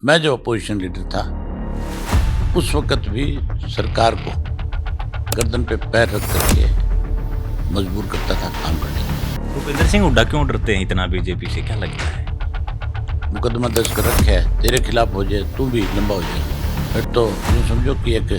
मैं जो opposition leader था उस वक्त भी सरकार को गर्दन पे पैर रख करके मजबूर करता था काम करने के। भूपेंद्र सिंह हुड्डा क्यों डरते हैं इतना बीजेपी से, क्या लगता है? मुकदमा दर्ज कर रखे है, तेरे खिलाफ हो जाए तू भी लंबा हो जाए, फिर तो यूँ समझो कि एक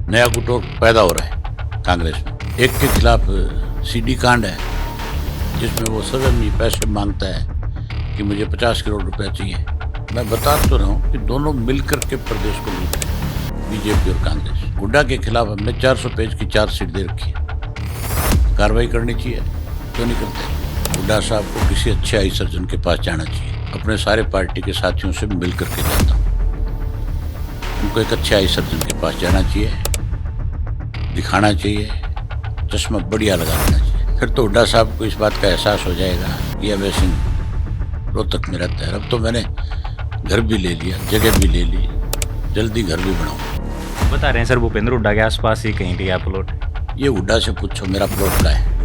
नया गुटोर पैदा हो रहा है कांग्रेस में। एक के खिलाफ सीडी कांड है जिसमें वो सदन पैसे मांगता है कि मुझे 50 करोड़ रुपया चाहिए। मैं बता तो रहा हूँ कि दोनों मिलकर के प्रदेश को लूट रहे हैं, बीजेपी और कांग्रेस। हुड्डा के खिलाफ हमने 400 पेज की चार्जशीट दे रखी है, कार्रवाई करनी चाहिए, क्यों नहीं करते? हुड्डा साहब को किसी अच्छे आई सर्जन के पास जाना चाहिए। अपने सारे पार्टी के साथियों से मिल करके जाता हूँ, उनको एक अच्छे आई सर्जन के पास जाना चाहिए, दिखाना चाहिए, चश्मा बढ़िया लगा लेना चाहिए। फिर तो हुड्डा साहब को इस बात का एहसास हो जाएगा कि अभय सिंह रोहतक में रहता है। अब तो मैंने घर भी ले लिया, जगह भी ले ली, जल्दी घर भी बनाऊँ। बता रहे हैं सर, भूपेंद्र हुड्डा के आसपास ही कहीं लिया प्लॉट। ये हुड्डा से पूछो मेरा प्लॉट का है।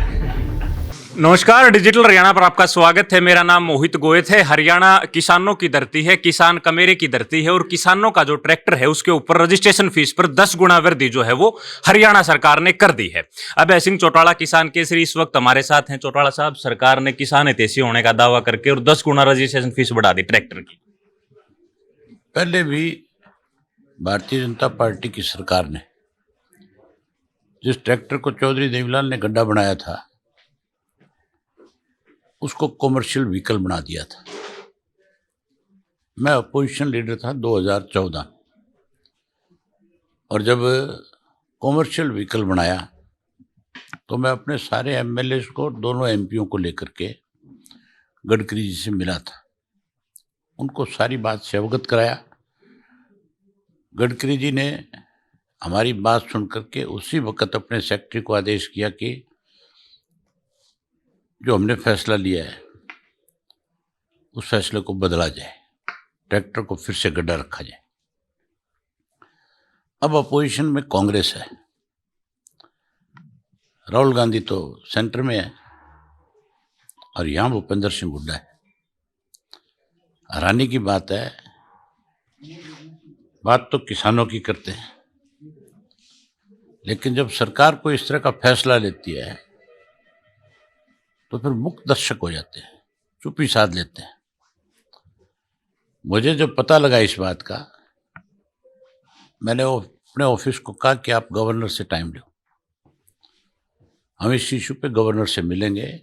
नमस्कार, डिजिटल हरियाणा पर आपका स्वागत है। मेरा नाम मोहित गोयत है। हरियाणा किसानों की धरती है, किसान कमेरे की धरती है, और किसानों का जो ट्रैक्टर है उसके ऊपर रजिस्ट्रेशन फीस पर 10 गुना वृद्धि जो है वो हरियाणा सरकार ने कर दी है। अभय सिंह चौटाला किसान केसरी इस वक्त हमारे साथ हैं। चौटाला साहब, सरकार ने किसान हितैषी होने का दावा करके और 10 गुना रजिस्ट्रेशन फीस बढ़ा दी ट्रैक्टर की। पहले भी भारतीय जनता पार्टी की सरकार ने जिस ट्रैक्टर को चौधरी देवीलाल ने गड्ढा बनाया था उसको कॉमर्शियल व्हीकल बना दिया था। मैं अपोजिशन लीडर था 2014, और जब कॉमर्शियल व्हीकल बनाया तो मैं अपने सारे एमएलए को, दोनों एमपीओं को लेकर के गडकरी जी से मिला था, उनको सारी बात से अवगत कराया। गडकरी जी ने हमारी बात सुन करके उसी वक्त अपने सेक्रेटरी को आदेश किया कि जो हमने फैसला लिया है उस फैसले को बदला जाए, ट्रैक्टर को फिर से गड्ढा रखा जाए। अब अपोजिशन में कांग्रेस है, राहुल गांधी तो सेंटर में है और यहाँ भूपेंद्र सिंह हुड्डा है। हैरानी की बात है, बात तो किसानों की करते हैं, लेकिन जब सरकार को इस तरह का फैसला लेती है तो फिर मुक्त दर्शक हो जाते हैं, चुप्पी साध लेते हैं। मुझे जब पता लगा इस बात का, मैंने अपने ऑफिस को कहा कि आप गवर्नर से टाइम लो, हम इस इशू पे गवर्नर से मिलेंगे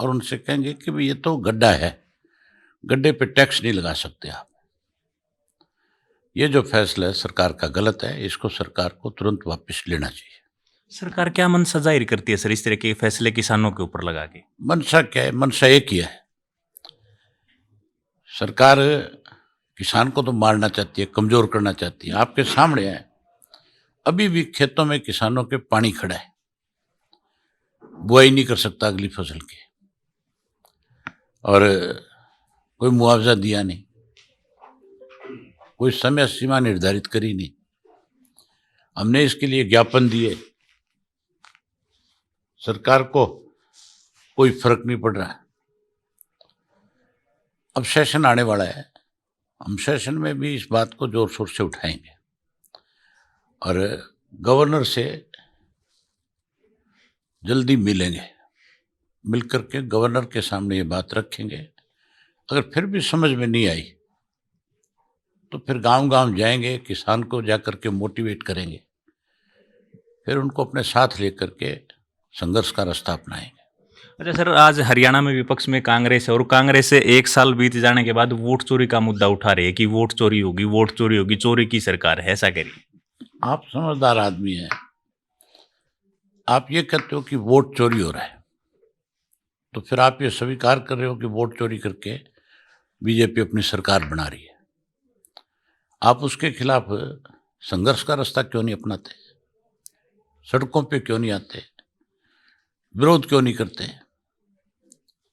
और उनसे कहेंगे कि भाई ये तो गड्ढा है, गड्ढे पे टैक्स नहीं लगा सकते आप। ये जो फैसला है सरकार का गलत है, इसको सरकार को तुरंत वापस लेना चाहिए। सरकार क्या मंशा जाहिर करती है सर इस तरह के फैसले किसानों के ऊपर लगा के? मनसा क्या है? मनसा एक ही है, सरकार किसान को तो मारना चाहती है, कमजोर करना चाहती है। आपके सामने है, अभी भी खेतों में किसानों के पानी खड़ा है, बुआई नहीं कर सकता अगली फसल की, और कोई मुआवजा दिया नहीं, कोई समय सीमा निर्धारित करी नहीं। हमने इसके लिए ज्ञापन दिए, सरकार को कोई फर्क नहीं पड़ रहा। अब सेशन आने वाला है, हम सेशन में भी इस बात को जोर शोर से उठाएंगे और गवर्नर से जल्दी मिलेंगे, मिलकर के गवर्नर के सामने ये बात रखेंगे। अगर फिर भी समझ में नहीं आई तो फिर गांव गांव जाएंगे, किसान को जाकर के मोटिवेट करेंगे, फिर उनको अपने साथ लेकर के संघर्ष का रास्ता अपनाएंगे। अच्छा सर, आज हरियाणा में विपक्ष में कांग्रेस है और कांग्रेस से 1 साल बीत जाने के बाद वोट चोरी का मुद्दा उठा रही है कि वोट चोरी होगी, वोट चोरी होगी, चोरी की सरकार है, ऐसा कह रही है। आप समझदार आदमी हैं, आप ये कहते हो कि वोट चोरी हो रहा है, तो फिर आप ये स्वीकार कर रहे हो कि वोट चोरी करके बीजेपी अपनी सरकार बना रही है। आप उसके खिलाफ संघर्ष का रास्ता क्यों नहीं अपनाते? सड़कों पे क्यों नहीं आते? विरोध क्यों नहीं करते?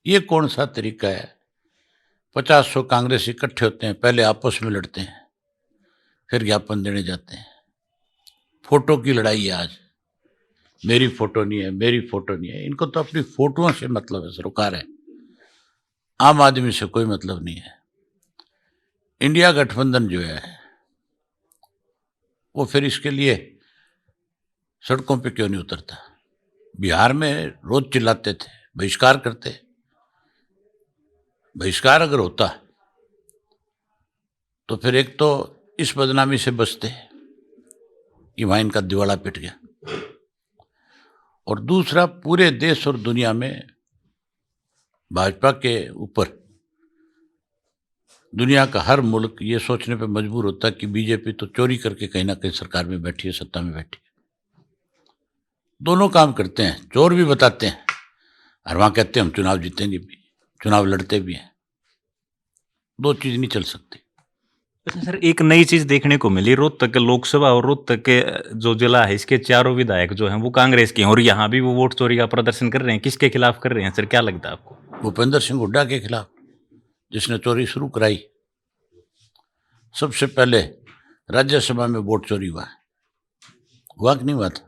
ये कौन सा तरीका है? 50-100 कांग्रेस इकट्ठे होते हैं, पहले आपस में लड़ते हैं, फिर ज्ञापन देने जाते हैं। फोटो की लड़ाई है आज, मेरी फोटो नहीं है, मेरी फोटो नहीं है। इनको तो अपनी फोटोओं से मतलब है, सरोकार है, आम आदमी से कोई मतलब नहीं है। इंडिया गठबंधन जो है वो फिर इसके लिए सड़कों पे क्यों नहीं उतरता? बिहार में रोज चिल्लाते थे, बहिष्कार करते। बहिष्कार अगर होता तो फिर एक तो इस बदनामी से बचते कि वहां इनका दिवाला पिट गया, और दूसरा पूरे देश और दुनिया में भाजपा के ऊपर दुनिया का हर मुल्क ये सोचने पे मजबूर होता कि बीजेपी तो चोरी करके कहीं ना कहीं सरकार में बैठी है, सत्ता में बैठी है। दोनों काम करते हैं, चोर भी बताते हैं और वहां कहते हैं हम चुनाव जीतेंगे भी, चुनाव लड़ते भी हैं। दो चीज नहीं चल सकती। अच्छा सर, एक नई चीज देखने को मिली, रोहतक लोकसभा और रोहतक के जो जिला है इसके चारों विधायक जो हैं वो कांग्रेस के हैं, और यहाँ भी वो वोट चोरी का प्रदर्शन कर रहे हैं। किसके खिलाफ कर रहे हैं सर, क्या लगता है आपको? भूपेंद्र सिंह हुड्डा के खिलाफ, जिसने चोरी शुरू कराई। सबसे पहले राज्यसभा में वोट चोरी हुआ कि नहीं हुआ था?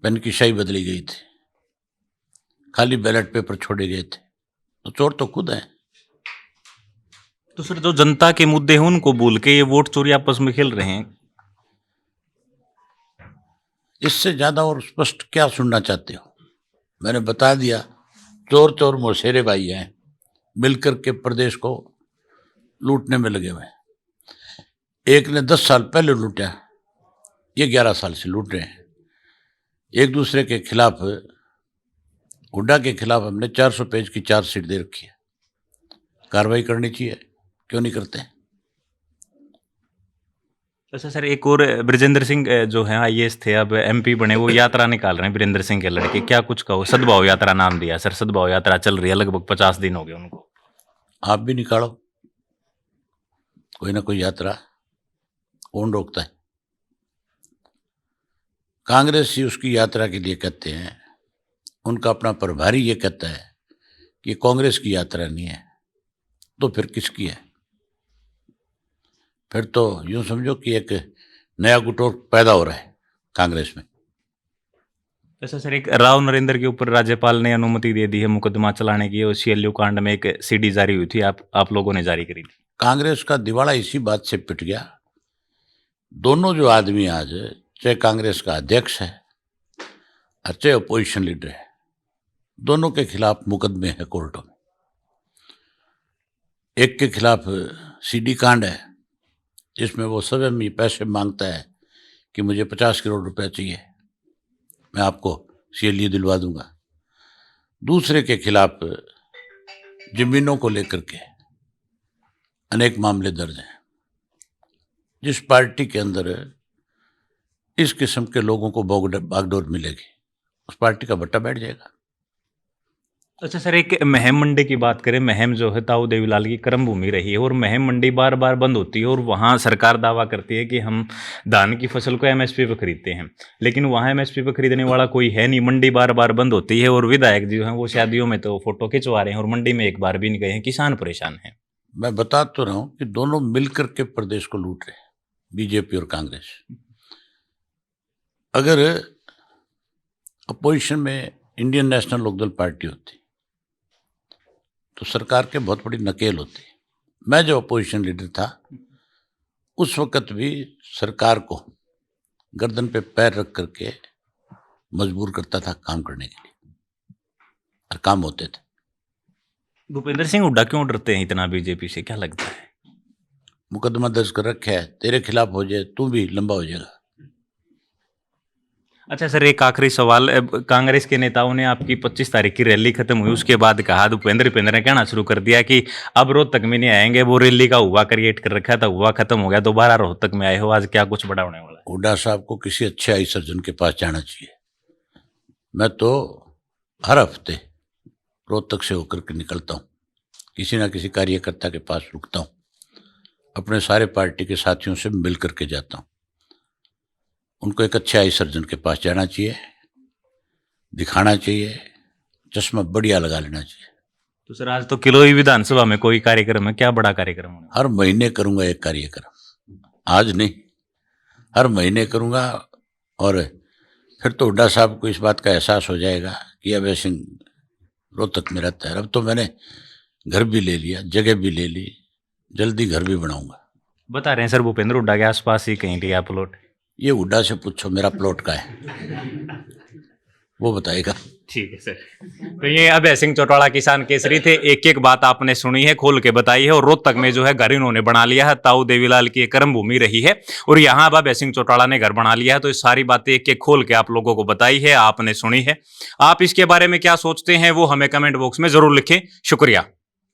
पेन की शाही बदली गई थी, खाली बैलेट पेपर छोड़े गए थे, तो चोर तो खुद है। तो सर जो जनता के मुद्दे हैं उनको भूल के ये वोट चोरी आपस में खेल रहे हैं। इससे ज्यादा और स्पष्ट क्या सुनना चाहते हो? मैंने बता दिया, चोर चोर मौसेरे भाई हैं, मिलकर के प्रदेश को लूटने में लगे हुए हैं। एक ने 10 साल पहले लूटा, ये 11 साल से लूट रहे हैं। एक दूसरे के खिलाफ, हुड्डा के खिलाफ हमने 400 पेज की चार्जशीट दे रखी है। कार्रवाई करनी चाहिए, क्यों नहीं करते? अच्छा सर, एक और ब्रजेंद्र सिंह जो है आईएएस थे, अब एमपी बने, वो यात्रा निकाल रहे हैं वीरेंद्र सिंह के लड़के। क्या कुछ कहो? सद्भाव यात्रा नाम दिया सर, सद्भाव यात्रा चल रही है, लगभग 50 दिन हो गए उनको। आप भी निकालो कोई ना कोई यात्रा, कौन रोकता है? कांग्रेस ही उसकी यात्रा के लिए कहते हैं, उनका अपना प्रभारी ये कहता है कि कांग्रेस की यात्रा नहीं है, तो फिर किसकी है? फिर तो यूं समझो कि एक नया गुटोर पैदा हो रहा है कांग्रेस में। अच्छा सर, एक राव नरेंद्र के ऊपर राज्यपाल ने अनुमति दे दी है मुकदमा चलाने की, और सीएलयू कांड में एक सीडी जारी हुई थी, आप लोगों ने जारी करी थी। कांग्रेस का दिवाला इसी बात से पिट गया। दोनों जो आदमी आज, चाहे कांग्रेस का अध्यक्ष है और चाहे अपोजिशन लीडर है, दोनों के खिलाफ मुकदमे हैं कोर्टों में। एक के खिलाफ सीडी कांड है, जिसमें वो स्वयं ही पैसे मांगता है कि मुझे 50 करोड़ रुपए चाहिए, मैं आपको सीएलयू दिलवा दूंगा। दूसरे के खिलाफ जमीनों को लेकर के अनेक मामले दर्ज हैं। जिस पार्टी के अंदर इस किस्म के लोगों को बागडोर मिलेगी, उस पार्टी का बट्टा बैठ जाएगा। अच्छा सर, एक महम मंडी की बात करें, महम जो है ताऊ देवीलाल की कर्म भूमि रही है, और महम मंडी बार बार बंद होती है, और वहाँ सरकार दावा करती है कि हम धान की फसल को एमएसपी पर खरीदते हैं, लेकिन वहाँ एमएसपी पर खरीदने वाला कोई है नहीं। मंडी बार बार बंद होती है, और विधायक जो हैं वो शादियों में तो फोटो खिंचवा रहे हैं, और मंडी में एक बार भी नहीं गए हैं। किसान परेशान हैं। मैं बता तो रहा हूं कि दोनों मिलकर के प्रदेश को लूट रहे हैं, बीजेपी और कांग्रेस। अगर अपोजिशन में इंडियन नेशनल लोकदल पार्टी होती तो सरकार के बहुत बड़ी नकेल होती। मैं जो अपोजिशन लीडर था उस वक्त भी सरकार को गर्दन पे पैर रख करके मजबूर करता था काम करने के लिए, और काम होते थे। भूपेंद्र सिंह हुड्डा क्यों डरते हैं इतना बीजेपी से, क्या लगता है? मुकदमा दर्ज कर रखा है, तेरे खिलाफ हो जाए तू भी लंबा हो जाएगा। अच्छा सर, एक आखिरी सवाल। कांग्रेस के नेताओं ने आपकी 25 तारीख की रैली खत्म हुई, उसके बाद कहा, भूपेंद्र ने कहना शुरू कर दिया कि अब रोहतक में नहीं आएंगे। वो रैली का हुआ क्रिएट कर रखा था, हुआ खत्म हो गया, दोबारा रोहतक में आए हो, आज क्या कुछ बड़ा होने वाला है? हुड्डा साहब को किसी अच्छे आई सर्जन के पास जाना चाहिए। मैं तो हर हफ्ते रोहतक से होकर के निकलता हूँ, किसी ना किसी कार्यकर्ता के पास रुकता हूँ, अपने सारे पार्टी के साथियों से मिल करके जाता हूँ। उनको एक अच्छे आई सर्जन के पास जाना चाहिए, दिखाना चाहिए, चश्मा बढ़िया लगा लेना चाहिए। तो सर आज तो किलोई विधानसभा में कोई कार्यक्रम है, क्या बड़ा कार्यक्रम होना? हर महीने करूंगा एक कार्यक्रम, आज नहीं, हर महीने करूंगा। और फिर तो हुड्डा साहब को इस बात का एहसास हो जाएगा कि अभय सिंह रोहतक में रहता है। अब तो मैंने घर भी ले लिया, जगह भी ले ली, जल्दी घर भी बनाऊंगा। बता रहे हैं सर भूपेंद्र हुड्डा के आसपास ही कहीं लिया प्लॉट। ये हुड्डा से पूछो मेरा प्लॉट का है, वो बताएगा। ठीक है सर। तो ये अभय सिंह चौटाला किसान केसरी थे। एक एक बात आपने सुनी है, खोल के बताई है। और रोहतक में जो है घर इन्होंने बना लिया है, ताऊ देवीलाल की कर्म भूमि रही है और यहाँ अब अभय सिंह चौटाला ने घर बना लिया है। तो ये सारी बातें एक एक खोल के आप लोगों को बताई है, आपने सुनी है। आप इसके बारे में क्या सोचते हैं वो हमें कमेंट बॉक्स में जरूर लिखें। शुक्रिया।